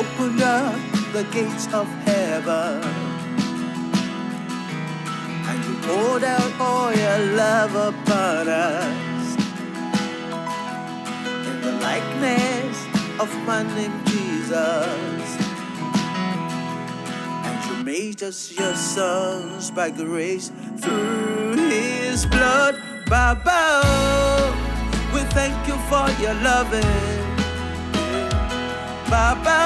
opened up the gates of heaven, and you poured out all your love upon us. In the likeness of my name Jesus, and you made us your sons by grace through his blood. Baba, we thank you for your loving. Baba,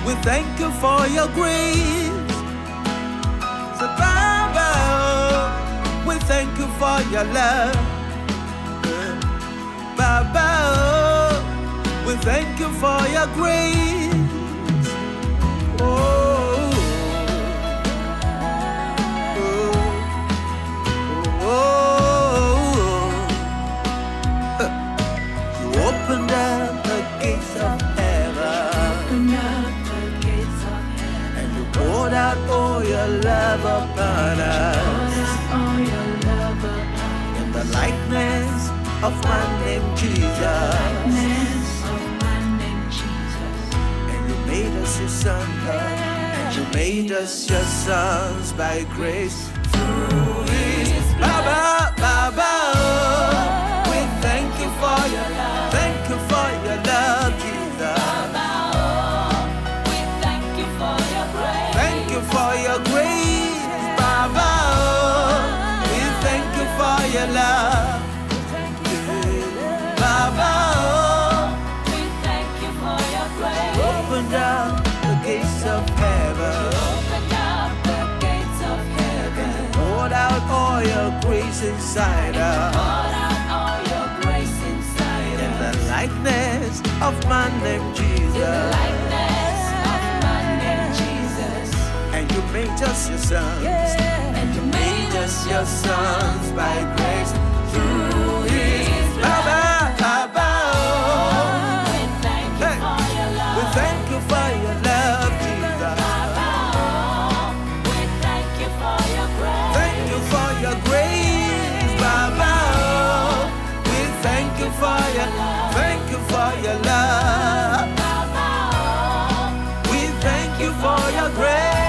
we thank you for your grace. So Baba, we thank you for your love. Baba, we thank you for your grace. Oh, oh, oh, oh. You opened up the gates of poured out all your love upon us. In the likeness of my name Jesus. And you made us your son, God. And you made us your sons by grace through his Baba, Baba. We thank you for your love. Thank you for your love, Jesus. For your grace, Baba, we thank you for your love. Baba, we thank you for your grace. Open up the gates of heaven. Open up the gates of heaven. Poured out all your grace inside us. Poured out all your grace inside us. In the likeness of my name Jesus. In the likeness of my name Jesus. And you made us your sons. And you made us your sons by grace through his Baba, Baba. We thank you for your love. We thank you for your love, Jesus. Baba, we thank you for your grace. Thank you for your grace, Baba. We thank you for your love. Thank you for your love. Baba, we thank you for your grace.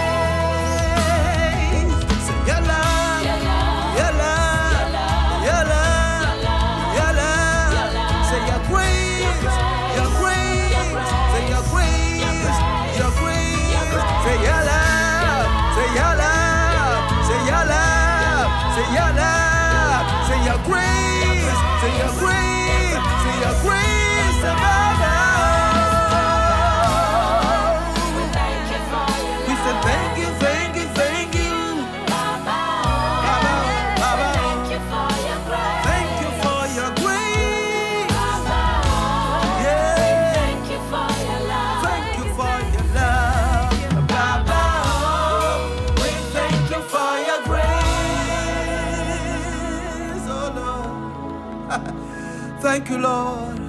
Thank you, Lord.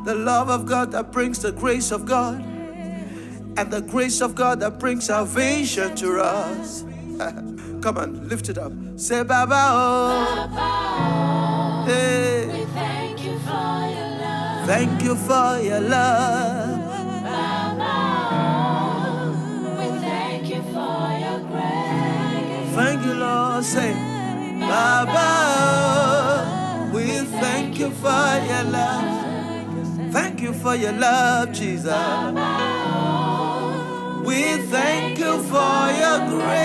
The love of God that brings the grace of God, and the grace of God that brings salvation to us. Come on, lift it up. Say, Baba, oh. Baba, Hey. we thank you for your love. Thank you for your love. Baba, we thank you for your grace. Thank you, Lord. Say, Baba, we thank you for your love. Thank you for your love, Jesus. We thank you for your grace.